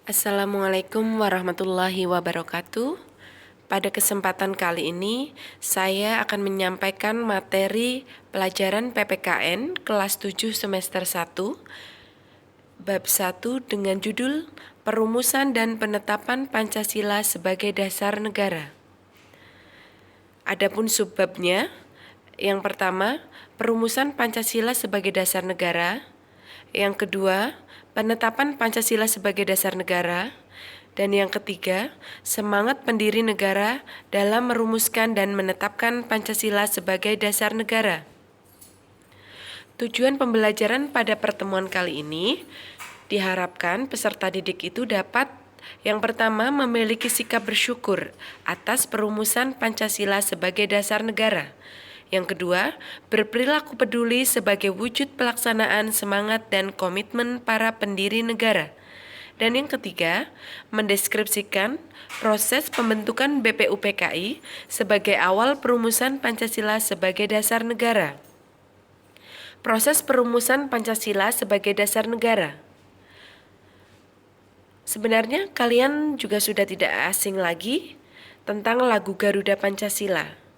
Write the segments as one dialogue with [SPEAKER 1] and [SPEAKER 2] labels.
[SPEAKER 1] Assalamualaikum warahmatullahi wabarakatuh. Pada kesempatan kali ini, saya akan menyampaikan materi pelajaran PPKN kelas 7 semester 1, bab 1 dengan judul Perumusan dan Penetapan Pancasila sebagai Dasar Negara. Adapun subbabnya, yang pertama, perumusan Pancasila sebagai dasar negara. Yang kedua, penetapan Pancasila sebagai dasar negara. Dan yang ketiga, semangat pendiri negara dalam merumuskan dan menetapkan Pancasila sebagai dasar negara. Tujuan pembelajaran pada pertemuan kali ini diharapkan peserta didik itu dapat yang pertama memiliki sikap bersyukur atas perumusan Pancasila sebagai dasar negara. Yang kedua, berperilaku peduli sebagai wujud pelaksanaan semangat dan komitmen para pendiri negara. Dan yang ketiga, mendeskripsikan proses pembentukan BPUPKI sebagai awal perumusan Pancasila sebagai dasar negara. Proses perumusan Pancasila sebagai dasar negara. Sebenarnya kalian juga sudah tidak asing lagi tentang lagu Garuda Pancasila.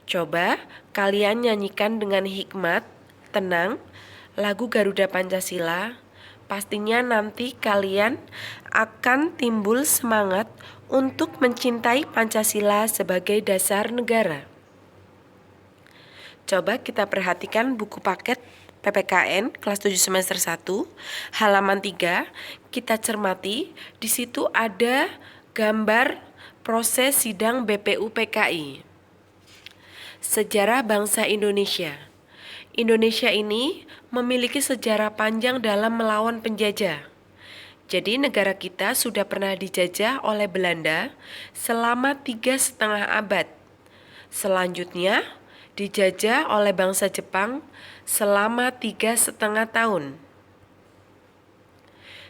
[SPEAKER 1] Coba kalian nyanyikan dengan hikmat, tenang, lagu Garuda Pancasila. Pastinya nanti kalian akan timbul semangat untuk mencintai Pancasila sebagai dasar negara. Coba kita perhatikan buku paket PPKN kelas 7 semester 1, halaman 3. Kita cermati, di situ ada gambar proses sidang BPUPKI. Sejarah bangsa Indonesia. Indonesia ini memiliki sejarah panjang dalam melawan penjajah. Jadi negara kita sudah pernah dijajah oleh Belanda selama 3,5 abad. Selanjutnya dijajah oleh bangsa Jepang selama 3,5 tahun.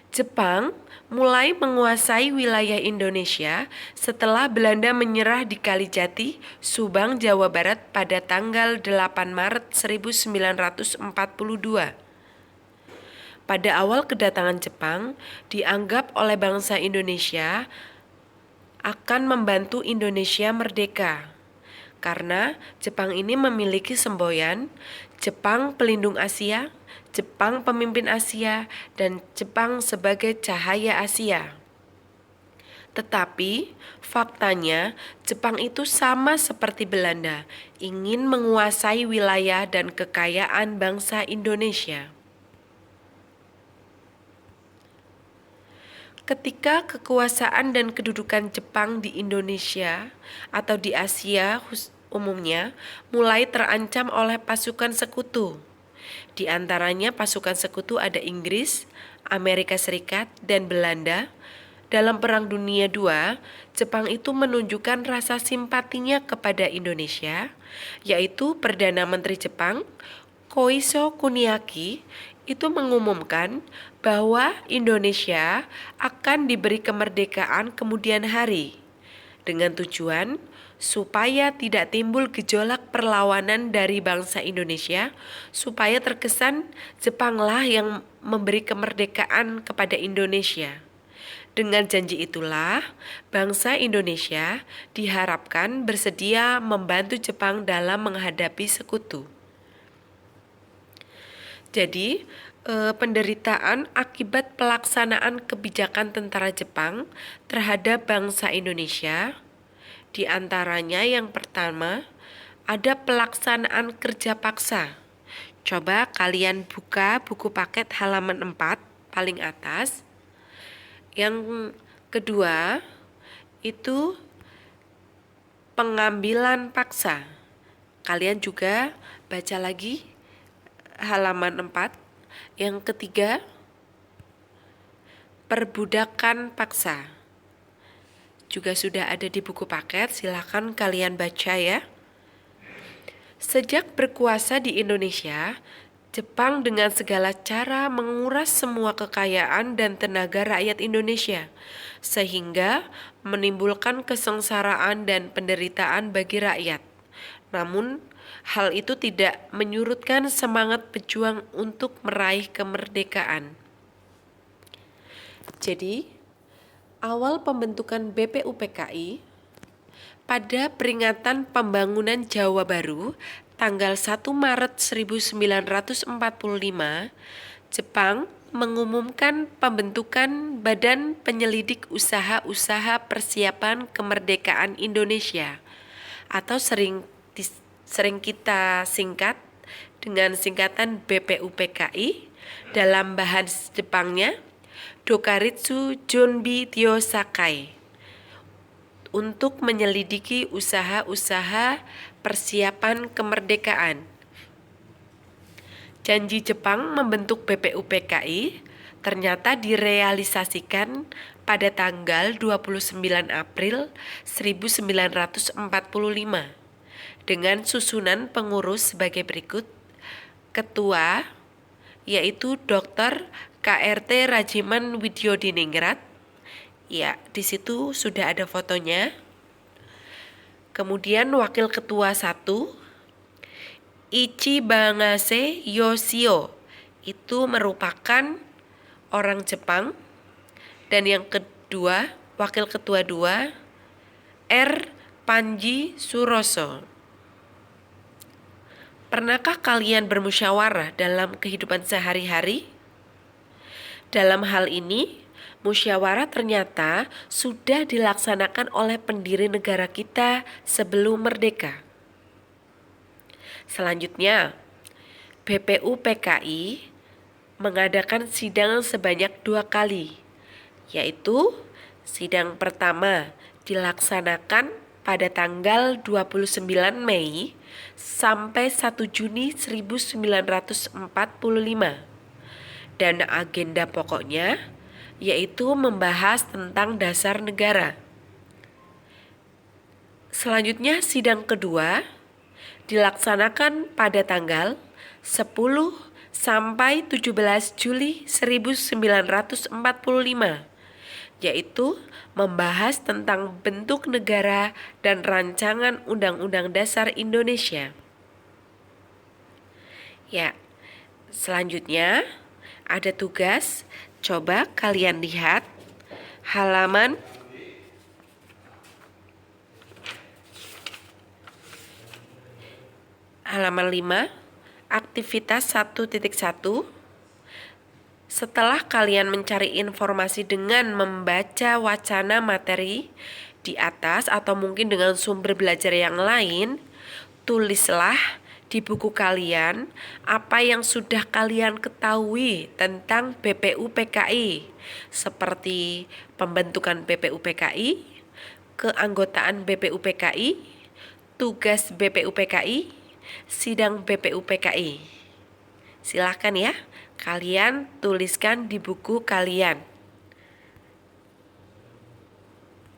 [SPEAKER 1] Jepang mulai menguasai wilayah Indonesia setelah Belanda menyerah di Kalijati, Subang, Jawa Barat pada tanggal 8 Maret 1942. Pada awal kedatangan Jepang, dianggap oleh bangsa Indonesia akan membantu Indonesia merdeka. Karena Jepang ini memiliki semboyan Jepang pelindung Asia, Jepang pemimpin Asia, dan Jepang sebagai cahaya Asia. Tetapi faktanya Jepang itu sama seperti Belanda, ingin menguasai wilayah dan kekayaan bangsa Indonesia. Ketika kekuasaan dan kedudukan Jepang di Indonesia atau di Asia umumnya mulai terancam oleh pasukan sekutu. Di antaranya pasukan sekutu ada Inggris, Amerika Serikat, dan Belanda. Dalam Perang Dunia II, Jepang itu menunjukkan rasa simpatinya kepada Indonesia, yaitu Perdana Menteri Jepang, Koiso Kuniaki, itu mengumumkan bahwa Indonesia akan diberi kemerdekaan kemudian hari dengan tujuan supaya tidak timbul gejolak perlawanan dari bangsa Indonesia, supaya terkesan Jepanglah yang memberi kemerdekaan kepada Indonesia. Dengan janji itulah, bangsa Indonesia diharapkan bersedia membantu Jepang dalam menghadapi sekutu. Jadi, penderitaan akibat pelaksanaan kebijakan tentara Jepang terhadap bangsa Indonesia, di antaranya yang pertama, ada pelaksanaan kerja paksa. Coba kalian buka buku paket halaman 4 paling atas. Yang kedua, itu pengambilan paksa. Kalian juga baca lagi halaman 4. Yang ketiga, perbudakan paksa. Juga sudah ada di buku paket, silakan kalian baca ya. Sejak berkuasa di Indonesia, Jepang dengan segala cara menguras semua kekayaan dan tenaga rakyat Indonesia, sehingga menimbulkan kesengsaraan dan penderitaan bagi rakyat. Namun, hal itu tidak menyurutkan semangat pejuang untuk meraih kemerdekaan. Jadi, Awal pembentukan BPUPKI pada peringatan pembangunan Jawa Baru tanggal 1 Maret 1945, Jepang mengumumkan pembentukan Badan Penyelidik Usaha-Usaha Persiapan Kemerdekaan Indonesia atau sering kita singkat dengan singkatan BPUPKI, dalam bahasa Jepangnya Dokaritsu Junbi Tyosakai, untuk menyelidiki usaha-usaha persiapan kemerdekaan. Janji Jepang membentuk BPUPKI ternyata direalisasikan pada tanggal 29 April 1945 dengan susunan pengurus sebagai berikut. Ketua yaitu Dr. KRT Rajiman Widyodiningrat. Ya, di situ sudah ada fotonya. Kemudian wakil ketua 1 Ichibangase Yoshio, itu merupakan orang Jepang. Dan yang kedua, wakil ketua 2 R. Panji Suroso. Pernahkah kalian bermusyawarah dalam kehidupan sehari-hari? Dalam hal ini, musyawarah ternyata sudah dilaksanakan oleh pendiri negara kita sebelum merdeka. Selanjutnya, BPUPKI mengadakan sidang sebanyak 2 kali, yaitu sidang pertama dilaksanakan pada tanggal 29 Mei sampai 1 Juni 1945, dan agenda pokoknya yaitu membahas tentang dasar negara. Selanjutnya sidang kedua dilaksanakan pada tanggal 10 sampai 17 Juli 1945, yaitu membahas tentang bentuk negara dan rancangan Undang-Undang Dasar Indonesia. Ya, selanjutnya ada tugas. Coba kalian lihat halaman halaman 5, aktivitas 1.1. Setelah kalian mencari informasi dengan membaca wacana materi di atas atau mungkin dengan sumber belajar yang lain, tulislah di buku kalian apa yang sudah kalian ketahui tentang BPUPKI, seperti pembentukan BPUPKI, keanggotaan BPUPKI, tugas BPUPKI, sidang BPUPKI. Silahkan ya, kalian tuliskan di buku kalian.